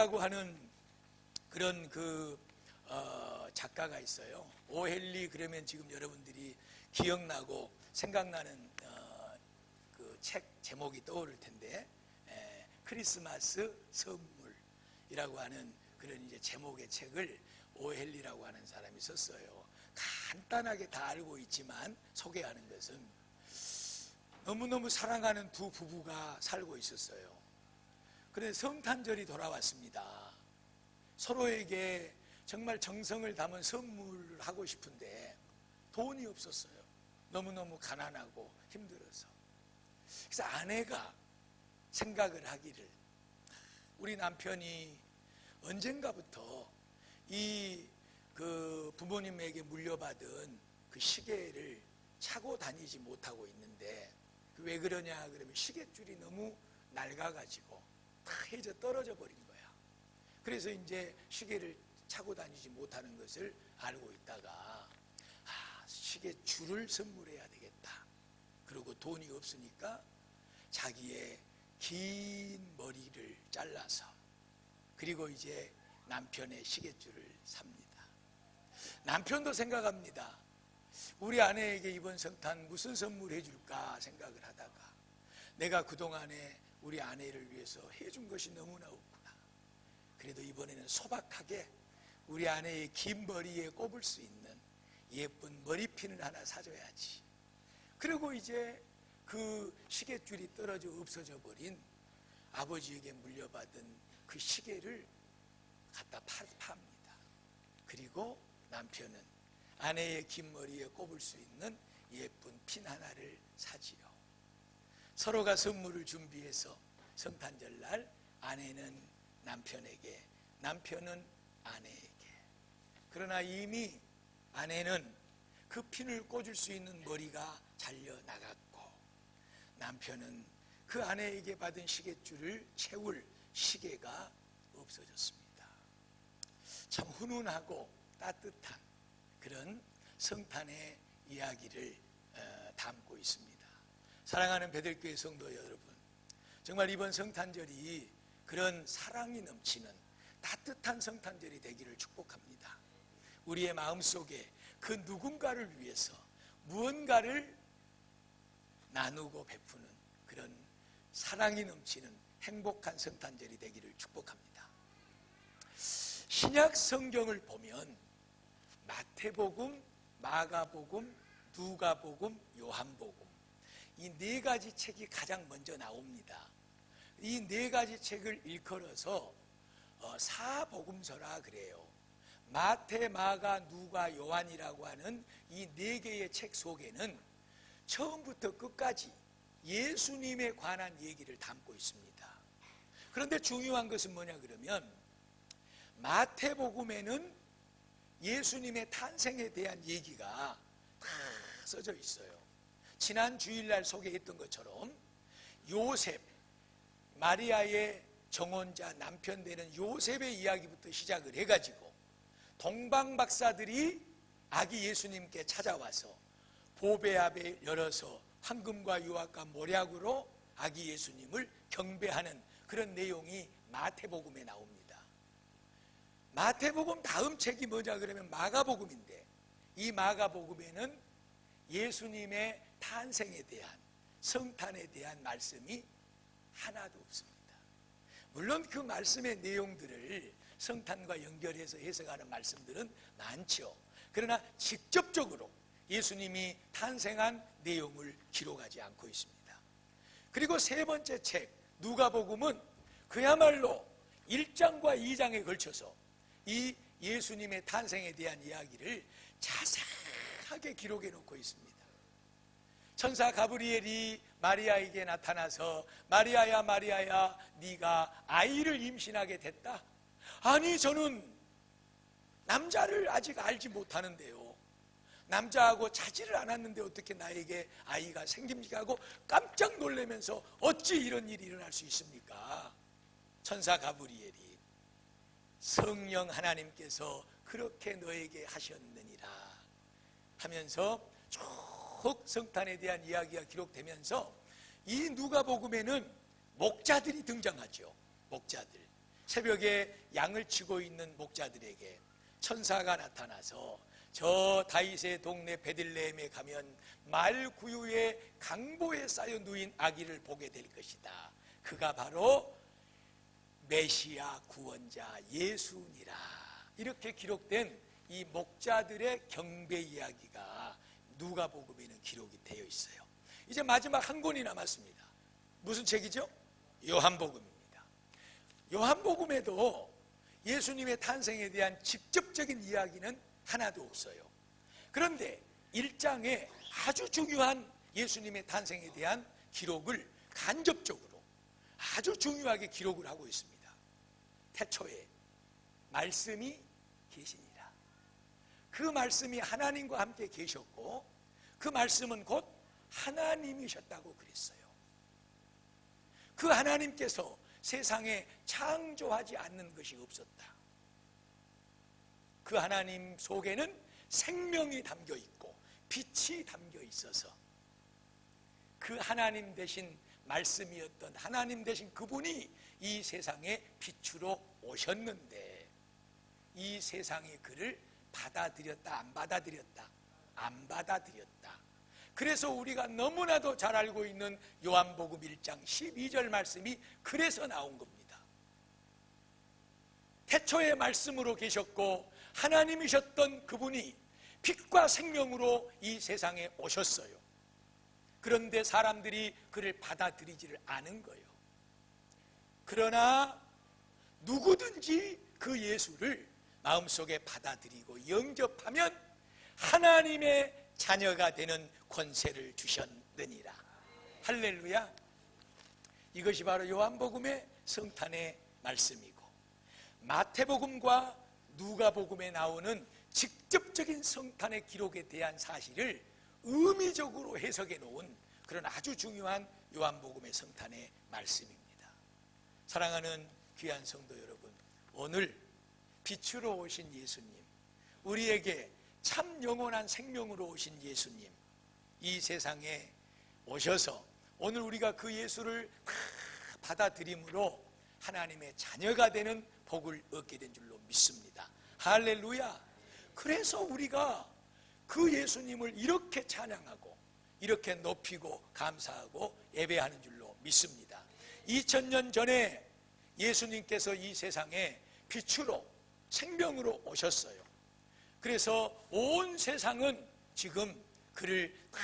오헬리라고 하는 그런 작가가 있어요. 오헬리 그러면 지금 여러분들이 기억나고 생각나는 그 책 제목이 떠오를 텐데, 크리스마스 선물이라고 하는 그런 이제 제목의 책을 오헬리라고 하는 사람이 썼어요. 간단하게 다 알고 있지만 소개하는 것은, 너무너무 사랑하는 두 부부가 살고 있었어요. 그런데 성탄절이 돌아왔습니다. 서로에게 정말 정성을 담은 선물을 하고 싶은데 돈이 없었어요. 너무너무 가난하고 힘들어서. 그래서 아내가 생각을 하기를, 우리 남편이 언젠가부터 이 부모님에게 물려받은 그 시계를 차고 다니지 못하고 있는데, 왜 그러냐 그러면 시계줄이 너무 낡아가지고 다 해져 떨어져 버린 거야. 그래서 이제 시계를 차고 다니지 못하는 것을 알고 있다가, 시계줄을 선물해야 되겠다. 그리고 돈이 없으니까 자기의 긴 머리를 잘라서, 그리고 이제 남편의 시계줄을 삽니다. 남편도 생각합니다. 우리 아내에게 이번 성탄 무슨 선물 해줄까 생각을 하다가, 내가 그동안에 우리 아내를 위해서 해준 것이 너무나 없구나. 그래도 이번에는 소박하게 우리 아내의 긴 머리에 꼽을 수 있는 예쁜 머리핀을 하나 사줘야지. 그리고 이제 그 시계줄이 떨어져 없어져 버린 아버지에게 물려받은 그 시계를 갖다 팝니다. 그리고 남편은 아내의 긴 머리에 꼽을 수 있는 예쁜 핀 하나를 사지요. 서로가 선물을 준비해서 성탄절날 아내는 남편에게, 남편은 아내에게. 그러나 이미 아내는 그 핀을 꽂을 수 있는 머리가 잘려나갔고, 남편은 그 아내에게 받은 시계줄을 채울 시계가 없어졌습니다. 참 훈훈하고 따뜻한 그런 성탄의 이야기를 담고 있습니다. 사랑하는 베들교회 성도 여러분, 정말 이번 성탄절이 그런 사랑이 넘치는 따뜻한 성탄절이 되기를 축복합니다. 우리의 마음속에 그 누군가를 위해서 무언가를 나누고 베푸는 그런 사랑이 넘치는 행복한 성탄절이 되기를 축복합니다. 신약 성경을 보면 마태복음, 마가복음, 누가복음, 요한복음, 이 네 가지 책이 가장 먼저 나옵니다. 이 네 가지 책을 일컬어서 사복음서라 그래요. 마태, 마가, 누가, 요한이라고 하는 이 네 개의 책 속에는 처음부터 끝까지 예수님에 관한 얘기를 담고 있습니다. 그런데 중요한 것은 뭐냐 그러면, 마태복음에는 예수님의 탄생에 대한 얘기가 다 써져 있어요. 지난 주일날 소개했던 것처럼 요셉, 마리아의 정혼자 남편 되는 요셉의 이야기부터 시작을 해가지고 동방박사들이 아기 예수님께 찾아와서 보배 앞에 열어서 황금과 유화과 모략으로 아기 예수님을 경배하는 그런 내용이 마태복음에 나옵니다. 마태복음 다음 책이 뭐냐 그러면 마가복음인데, 이 마가복음에는 예수님의 탄생에 대한, 성탄에 대한 말씀이 하나도 없습니다. 물론 그 말씀의 내용들을 성탄과 연결해서 해석하는 말씀들은 많죠. 그러나 직접적으로 예수님이 탄생한 내용을 기록하지 않고 있습니다. 그리고 세 번째 책 누가복음은 그야말로 1장과 2장에 걸쳐서 이 예수님의 탄생에 대한 이야기를 자세하게 기록해 놓고 있습니다. 천사 가브리엘이 마리아에게 나타나서 마리아야 마리아야 네가 아이를 임신하게 됐다. 아니 저는 남자를 아직 알지 못하는데요, 남자하고 자지를 않았는데 어떻게 나에게 아이가 생깁니까 하고 깜짝 놀라면서 어찌 이런 일이 일어날 수 있습니까? 천사 가브리엘이 성령 하나님께서 그렇게 너에게 하셨느니라 하면서 쭉 성탄에 대한 이야기가 기록되면서 이 누가복음에는 목자들이 등장하죠. 목자들, 새벽에 양을 치고 있는 목자들에게 천사가 나타나서 저 다윗의 동네 베들레헴에 가면 말구유의 강보에 쌓여 누인 아기를 보게 될 것이다. 그가 바로 메시아 구원자 예수니라. 이렇게 기록된 이 목자들의 경배 이야기가 누가복음에는 기록이 되어 있어요. 이제 마지막 한 권이 남았습니다. 무슨 책이죠? 요한복음입니다. 요한복음에도 예수님의 탄생에 대한 직접적인 이야기는 하나도 없어요. 그런데 1장에 아주 중요한 예수님의 탄생에 대한 기록을 간접적으로 아주 중요하게 기록을 하고 있습니다. 태초에 말씀이 계시니라. 그 말씀이 하나님과 함께 계셨고 그 말씀은 곧 하나님이셨다고 그랬어요. 그 하나님께서 세상에 창조하지 않는 것이 없었다. 그 하나님 속에는 생명이 담겨 있고 빛이 담겨 있어서 그 하나님 대신 말씀이었던 하나님 대신 그분이 이 세상에 빛으로 오셨는데 이 세상이 그를 받아들였다 안 받아들였다? 안 받아들였다. 그래서 우리가 너무나도 잘 알고 있는 요한복음 1장 12절 말씀이 그래서 나온 겁니다. 태초에 말씀으로 계셨고 하나님이셨던 그분이 빛과 생명으로 이 세상에 오셨어요. 그런데 사람들이 그를 받아들이지를 않은 거예요. 그러나 누구든지 그 예수를 마음속에 받아들이고 영접하면 하나님의 자녀가 되는 권세를 주셨느니라. 할렐루야. 이것이 바로 요한복음의 성탄의 말씀이고 마태복음과 누가복음에 나오는 직접적인 성탄의 기록에 대한 사실을 의미적으로 해석해 놓은 그런 아주 중요한 요한복음의 성탄의 말씀입니다. 사랑하는 귀한 성도 여러분, 오늘 빛으로 오신 예수님, 우리에게 참 영원한 생명으로 오신 예수님, 이 세상에 오셔서 오늘 우리가 그 예수를 다 받아들임으로 하나님의 자녀가 되는 복을 얻게 된 줄로 믿습니다. 할렐루야. 그래서 우리가 그 예수님을 이렇게 찬양하고 이렇게 높이고 감사하고 예배하는 줄로 믿습니다. 2000년 전에 예수님께서 이 세상에 빛으로 생명으로 오셨어요. 그래서 온 세상은 지금 그를 다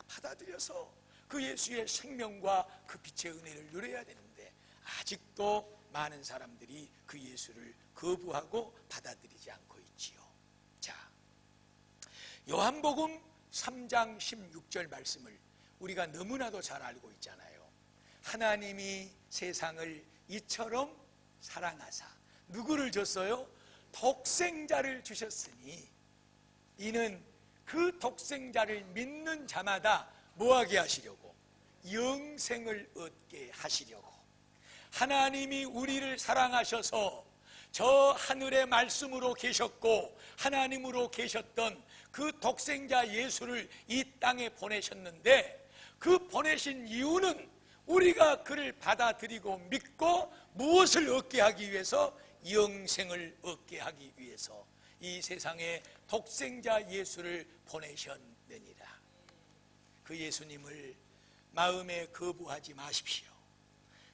받아들여서 그 예수의 생명과 그 빛의 은혜를 누려야 되는데 아직도 많은 사람들이 그 예수를 거부하고 받아들이지 않고 있지요. 자, 요한복음 3장 16절 말씀을 우리가 너무나도 잘 알고 있잖아요. 하나님이 세상을 이처럼 사랑하사 누구를 줬어요? 독생자를 주셨으니 이는 그 독생자를 믿는 자마다 뭐하게 하시려고? 영생을 얻게 하시려고. 하나님이 우리를 사랑하셔서 저 하늘의 말씀으로 계셨고 하나님으로 계셨던 그 독생자 예수를 이 땅에 보내셨는데 그 보내신 이유는 우리가 그를 받아들이고 믿고 무엇을 얻게 하기 위해서? 영생을 얻게 하기 위해서 이 세상에 독생자 예수를 보내셨느니라. 그 예수님을 마음에 거부하지 마십시오.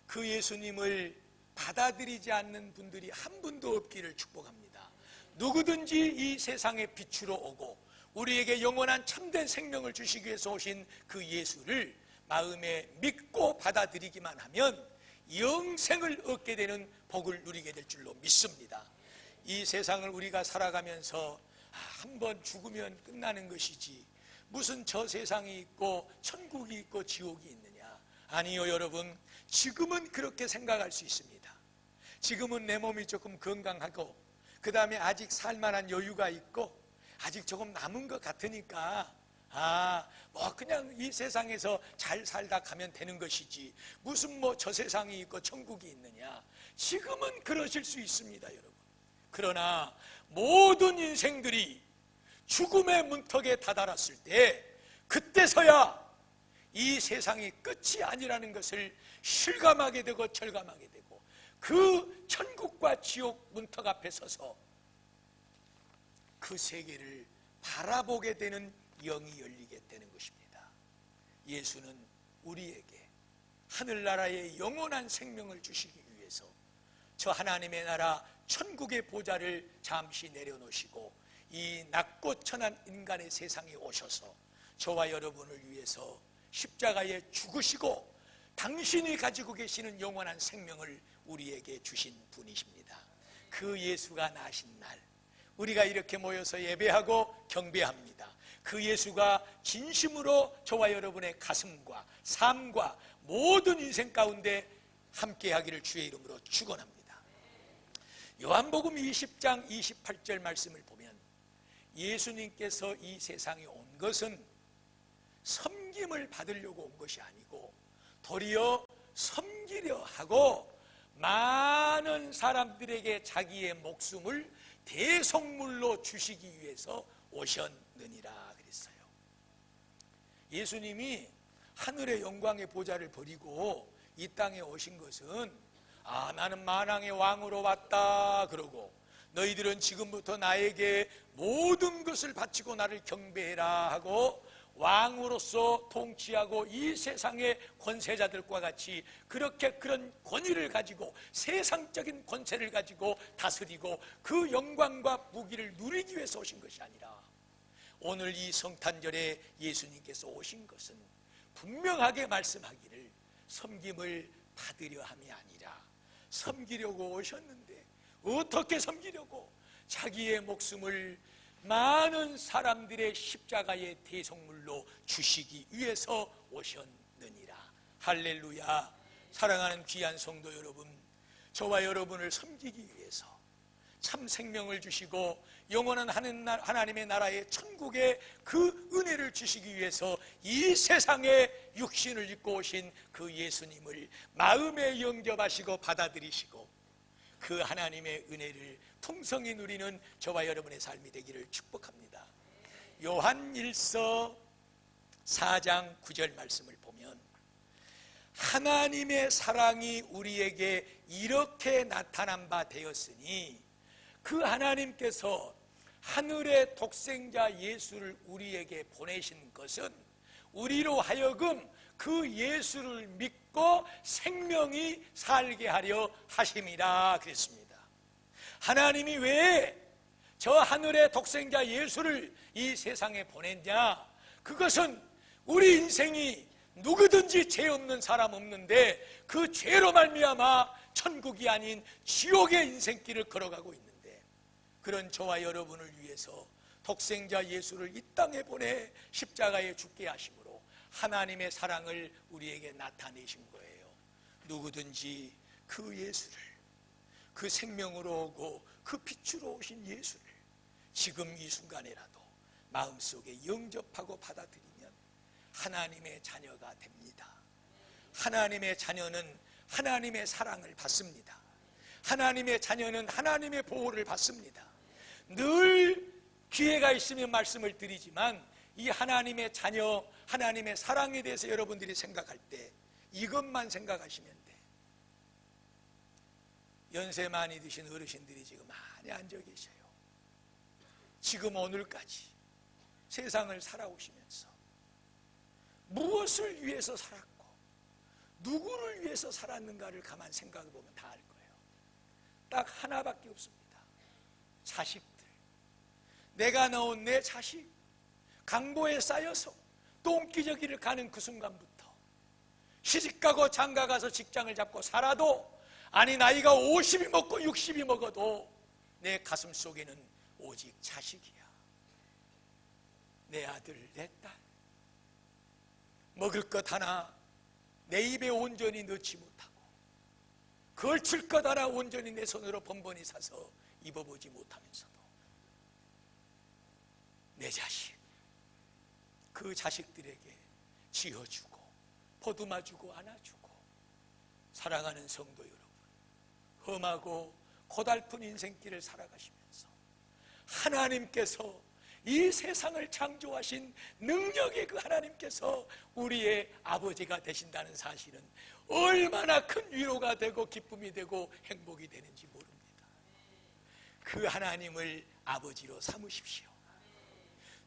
그 예수님을 받아들이지 않는 분들이 한 분도 없기를 축복합니다. 누구든지 이 세상에 빛으로 오고 우리에게 영원한 참된 생명을 주시기 위해서 오신 그 예수를 마음에 믿고 받아들이기만 하면 영생을 얻게 되는 복을 누리게 될 줄로 믿습니다. 이 세상을 우리가 살아가면서 한번 죽으면 끝나는 것이지 무슨 저 세상이 있고 천국이 있고 지옥이 있느냐. 아니요, 여러분, 지금은 그렇게 생각할 수 있습니다. 지금은 내 몸이 조금 건강하고 그 다음에 아직 살만한 여유가 있고 아직 조금 남은 것 같으니까 뭐 그냥 이 세상에서 잘 살다 가면 되는 것이지 무슨 뭐 저 세상이 있고 천국이 있느냐. 지금은 그러실 수 있습니다, 여러분. 그러나 모든 인생들이 죽음의 문턱에 다다랐을 때 그때서야 이 세상이 끝이 아니라는 것을 실감하게 되고 절감하게 되고 그 천국 지옥 문턱 앞에 서서 그 세계를 바라보게 되는 영이 열리게 되는 것입니다. 예수는 우리에게 하늘나라의 영원한 생명을 주시기 위해서 저 하나님의 나라 천국의 보좌를 잠시 내려놓으시고 이 낮고 천한 인간의 세상에 오셔서 저와 여러분을 위해서 십자가에 죽으시고 당신이 가지고 계시는 영원한 생명을 우리에게 주신 분이십니다. 그 예수가 나신 날 우리가 이렇게 모여서 예배하고 경배합니다. 그 예수가 진심으로 저와 여러분의 가슴과 삶과 모든 인생 가운데 함께하기를 주의 이름으로 축원합니다. 요한복음 20장 28절 말씀을 보면 예수님께서 이 세상에 온 것은 섬김을 받으려고 온 것이 아니고 도리어 섬기려 하고 많은 사람들에게 자기의 목숨을 대속물로 주시기 위해서 오셨느니라 그랬어요. 예수님이 하늘의 영광의 보좌를 버리고 이 땅에 오신 것은 나는 만왕의 왕으로 왔다 그러고 너희들은 지금부터 나에게 모든 것을 바치고 나를 경배해라 하고 왕으로서 통치하고 이 세상의 권세자들과 같이 그렇게 그런 권위를 가지고 세상적인 권세를 가지고 다스리고 그 영광과 무기를 누리기 위해서 오신 것이 아니라 오늘 이 성탄절에 예수님께서 오신 것은 분명하게 말씀하기를 섬김을 받으려 함이 아니라 섬기려고 오셨는데 어떻게 섬기려고 자기의 목숨을 많은 사람들의 십자가의 대속물로 주시기 위해서 오셨느니라. 할렐루야. 사랑하는 귀한 성도 여러분, 저와 여러분을 섬기기 위해서 참 생명을 주시고 영원한 하나님의 나라의 천국의 그 은혜를 주시기 위해서 이 세상에 육신을 입고 오신 그 예수님을 마음에 영접하시고 받아들이시고 그 하나님의 은혜를 풍성히 누리는 저와 여러분의 삶이 되기를 축복합니다. 요한 1서 4장 9절 말씀을 보면 하나님의 사랑이 우리에게 이렇게 나타난 바 되었으니 그 하나님께서 하늘의 독생자 예수를 우리에게 보내신 것은 우리로 하여금 그 예수를 믿고 생명이 살게 하려 하심이라 그랬습니다. 하나님이 왜 저 하늘의 독생자 예수를 이 세상에 보냈냐? 그것은 우리 인생이 누구든지 죄 없는 사람 없는데 그 죄로 말미암아 천국이 아닌 지옥의 인생길을 걸어가고 있는데 그런 저와 여러분을 위해서 독생자 예수를 이 땅에 보내 십자가에 죽게 하심으로 하나님의 사랑을 우리에게 나타내신 거예요. 누구든지 그 예수를, 그 생명으로 오고 그 빛으로 오신 예수를 지금 이 순간에라도 마음속에 영접하고 받아들이면 하나님의 자녀가 됩니다. 하나님의 자녀는 하나님의 사랑을 받습니다. 하나님의 자녀는 하나님의 보호를 받습니다. 늘 기회가 있으면 말씀을 드리지만 이 하나님의 자녀, 하나님의 사랑에 대해서 여러분들이 생각할 때 이것만 생각하시면 돼. 연세 많이 드신 어르신들이 지금 많이 앉아 계셔요. 지금 오늘까지 세상을 살아오시면서 무엇을 위해서 살았고 누구를 위해서 살았는가를 가만 생각해 보면 다 알 거예요. 딱 하나밖에 없습니다. 자식들. 내가 낳은 내 자식 강보에 쌓여서 똥기저귀를 가는 그 순간부터 시집가고 장가가서 직장을 잡고 살아도 아니 나이가 50이 먹고 60이 먹어도 내 가슴 속에는 오직 자식이야. 내 아들, 내 딸. 먹을 것 하나 내 입에 온전히 넣지 못하고 걸칠 것 하나 온전히 내 손으로 번번이 사서 입어보지 못하면서도 내 자식, 그 자식들에게 지어주고 보듬어주고 안아주고 사랑하는 성도 여러분, 험하고 고달픈 인생길을 살아가시면서 하나님께서 이 세상을 창조하신 능력의 그 하나님께서 우리의 아버지가 되신다는 사실은 얼마나 큰 위로가 되고 기쁨이 되고 행복이 되는지 모릅니다. 그 하나님을 아버지로 삼으십시오.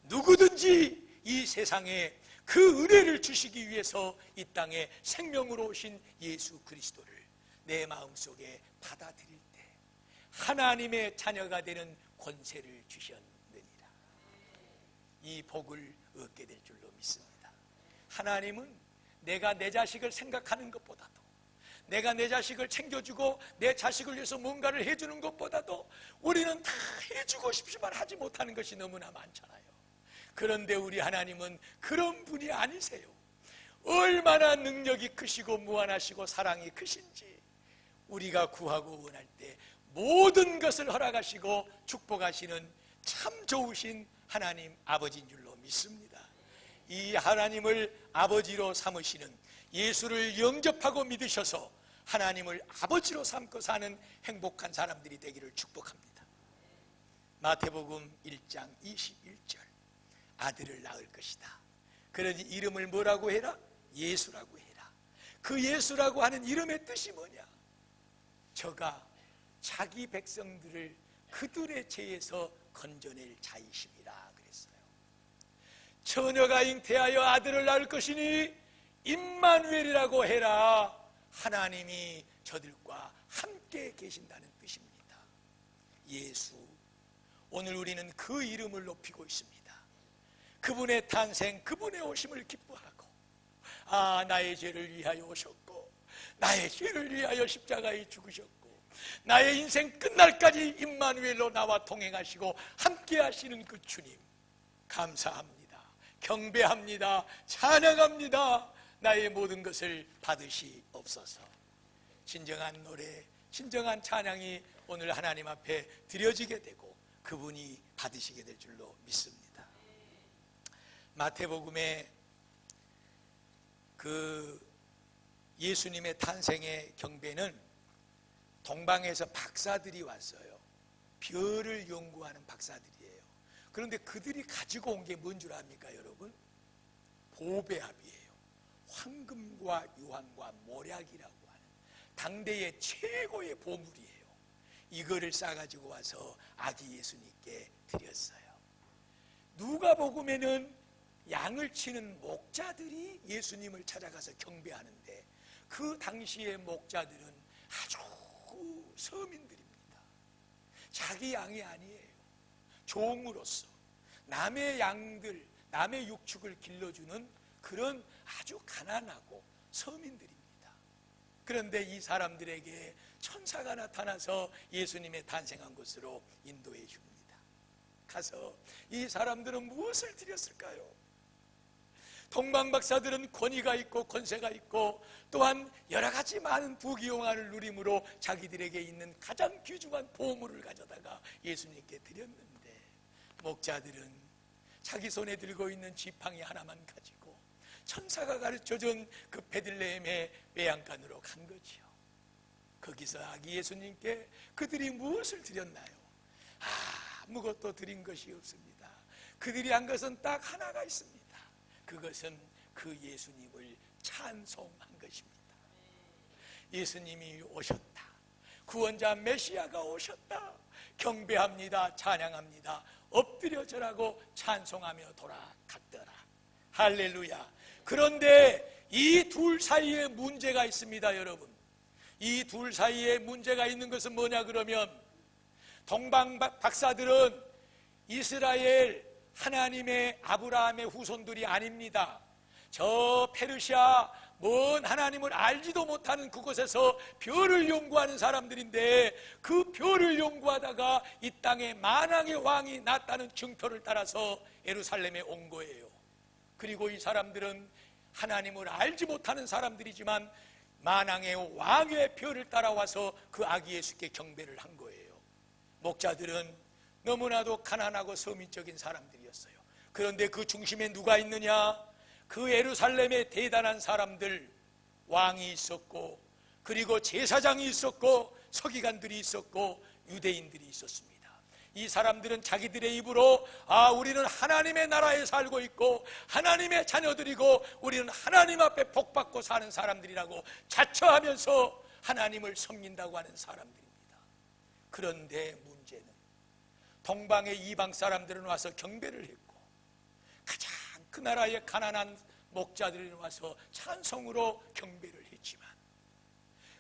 누구든지 이 세상에 그 은혜를 주시기 위해서 이 땅에 생명으로 오신 예수 그리스도를 내 마음속에 받아들일 때 하나님의 자녀가 되는 권세를 주셨느니라. 이 복을 얻게 될 줄로 믿습니다. 하나님은 내가 내 자식을 생각하는 것보다도, 내가 내 자식을 챙겨주고 내 자식을 위해서 뭔가를 해주는 것보다도 우리는 다 해주고 싶지만 하지 못하는 것이 너무나 많잖아요. 그런데 우리 하나님은 그런 분이 아니세요. 얼마나 능력이 크시고 무한하시고 사랑이 크신지 우리가 구하고 원할 때 모든 것을 허락하시고 축복하시는 참 좋으신 하나님 아버지인 줄로 믿습니다. 이 하나님을 아버지로 삼으시는, 예수를 영접하고 믿으셔서 하나님을 아버지로 삼고 사는 행복한 사람들이 되기를 축복합니다. 마태복음 1장 21절, 아들을 낳을 것이다. 그러니 이름을 뭐라고 해라? 예수라고 해라. 그 예수라고 하는 이름의 뜻이 뭐냐? 저가 자기 백성들을 그들의 죄에서 건져낼 자이심이라 그랬어요. 처녀가 잉태하여 아들을 낳을 것이니 임마누엘이라고 해라. 하나님이 저들과 함께 계신다는 뜻입니다. 예수, 오늘 우리는 그 이름을 높이고 있습니다. 그분의 탄생, 그분의 오심을 기뻐하고, 아, 나의 죄를 위하여 오셨고 나의 죄를 위하여 십자가에 죽으셨고 나의 인생 끝날까지 임마누엘로 나와 동행하시고 함께 하시는 그 주님 감사합니다. 경배합니다. 찬양합니다. 나의 모든 것을 받으시옵소서. 진정한 노래, 진정한 찬양이 오늘 하나님 앞에 드려지게 되고 그분이 받으시게 될 줄로 믿습니다. 마태복음에 그 예수님의 탄생의 경배는 동방에서 박사들이 왔어요. 별을 연구하는 박사들이에요. 그런데 그들이 가지고 온 게 뭔 줄 압니까, 여러분? 보배합이에요. 황금과 유황과 모략이라고 하는 당대의 최고의 보물이에요. 이거를 싸가지고 와서 아기 예수님께 드렸어요. 누가복음에는 양을 치는 목자들이 예수님을 찾아가서 경배하는데 그 당시의 목자들은 아주 서민들입니다. 자기 양이 아니에요. 종으로서 남의 양들, 남의 육축을 길러주는 그런 아주 가난하고 서민들입니다. 그런데 이 사람들에게 천사가 나타나서 예수님의 탄생한 곳으로 인도해 줍니다. 가서 이 사람들은 무엇을 드렸을까요? 동방박사들은 권위가 있고 권세가 있고 또한 여러 가지 많은 부귀영화를 누림으로 자기들에게 있는 가장 귀중한 보물을 가져다가 예수님께 드렸는데 목자들은 자기 손에 들고 있는 지팡이 하나만 가지고 천사가 가르쳐준 그 베들레헴의 외양간으로 간 거지요. 거기서 아기 예수님께 그들이 무엇을 드렸나요? 아무것도 드린 것이 없습니다. 그들이 한 것은 딱 하나가 있습니다. 그것은 그 예수님을 찬송한 것입니다. 예수님이 오셨다. 구원자 메시아가 오셨다. 경배합니다. 찬양합니다. 엎드려 절하고 찬송하며 돌아갔더라. 할렐루야. 그런데 이 둘 사이에 문제가 있습니다, 여러분. 이 둘 사이에 문제가 있는 것은 뭐냐 그러면 동방 박사들은 이스라엘 하나님의 아브라함의 후손들이 아닙니다. 저 페르시아 먼 하나님을 알지도 못하는 그곳에서 별을 연구하는 사람들인데 그 별을 연구하다가 이 땅에 만왕의 왕이 났다는 증표를 따라서 예루살렘에 온 거예요. 그리고 이 사람들은 하나님을 알지 못하는 사람들이지만 만왕의 왕의 별을 따라와서 그 아기 예수께 경배를 한 거예요. 목자들은 너무나도 가난하고 서민적인 사람들이었어요. 그런데 그 중심에 누가 있느냐? 그 예루살렘에 대단한 사람들, 왕이 있었고 그리고 제사장이 있었고 서기관들이 있었고 유대인들이 있었습니다. 이 사람들은 자기들의 입으로 우리는 하나님의 나라에 살고 있고 하나님의 자녀들이고 우리는 하나님 앞에 복받고 사는 사람들이라고 자처하면서 하나님을 섬긴다고 하는 사람들입니다. 그런데 문제는 동방의 이방 사람들은 와서 경배를 했고, 가장 그 나라의 가난한 목자들이 와서 찬송으로 경배를 했지만,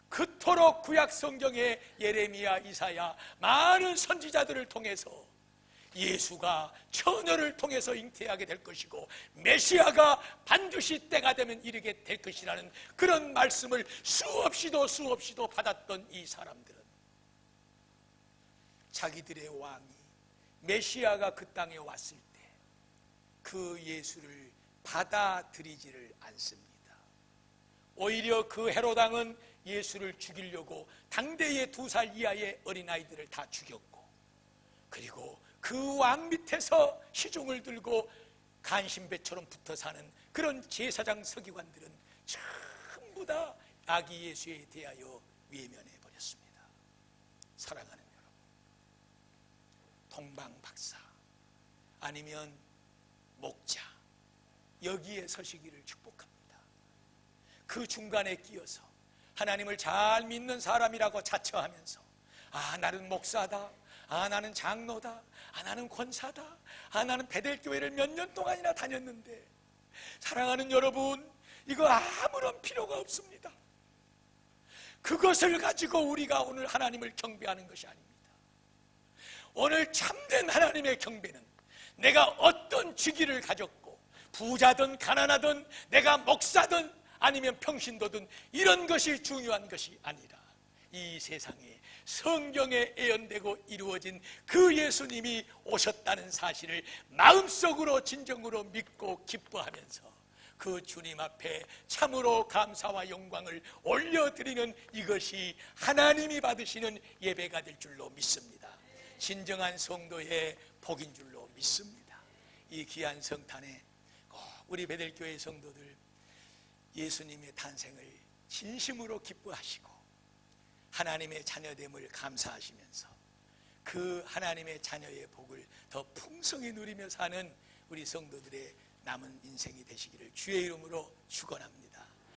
그토록 구약 성경의 예레미야, 이사야 많은 선지자들을 통해서 예수가 처녀를 통해서 잉태하게 될 것이고 메시아가 반드시 때가 되면 이르게 될 것이라는 그런 말씀을 수없이도 받았던 이 사람들은 자기들의 왕이 메시아가 그 땅에 왔을 때 그 예수를 받아들이지를 않습니다. 오히려 그 헤롯 왕은 예수를 죽이려고 당대의 2살 이하의 어린아이들을 다 죽였고, 그리고 그 왕 밑에서 시중을 들고 간신배처럼 붙어 사는 그런 제사장 서기관들은 전부 다 아기 예수에 대하여 외면해 버렸습니다. 사랑하는 여러분, 동방 박사 아니면 목자, 여기에 서시기를 축복합니다. 그 중간에 끼어서 하나님을 잘 믿는 사람이라고 자처하면서, 아 나는 목사다, 아 나는 장로다, 아 나는 권사다, 아 나는 베델교회를 몇 년 동안이나 다녔는데, 사랑하는 여러분, 이거 아무런 필요가 없습니다. 그것을 가지고 우리가 오늘 하나님을 경배하는 것이 아닙니다. 오늘 참된 하나님의 경배는 내가 어떤 직위를 가졌고, 부자든 가난하든 내가 목사든 아니면 평신도든 이런 것이 중요한 것이 아니라 이 세상에 성경에 예언되고 이루어진 그 예수님이 오셨다는 사실을 마음속으로 진정으로 믿고 기뻐하면서 그 주님 앞에 참으로 감사와 영광을 올려드리는 이것이 하나님이 받으시는 예배가 될 줄로 믿습니다. 진정한 성도의 복인 줄로 믿습니다. 이 귀한 성탄에 꼭 우리 베델교회 성도들 예수님의 탄생을 진심으로 기뻐하시고 하나님의 자녀됨을 감사하시면서 그 하나님의 자녀의 복을 더 풍성히 누리며 사는 우리 성도들의 남은 인생이 되시기를 주의 이름으로 축원합니다.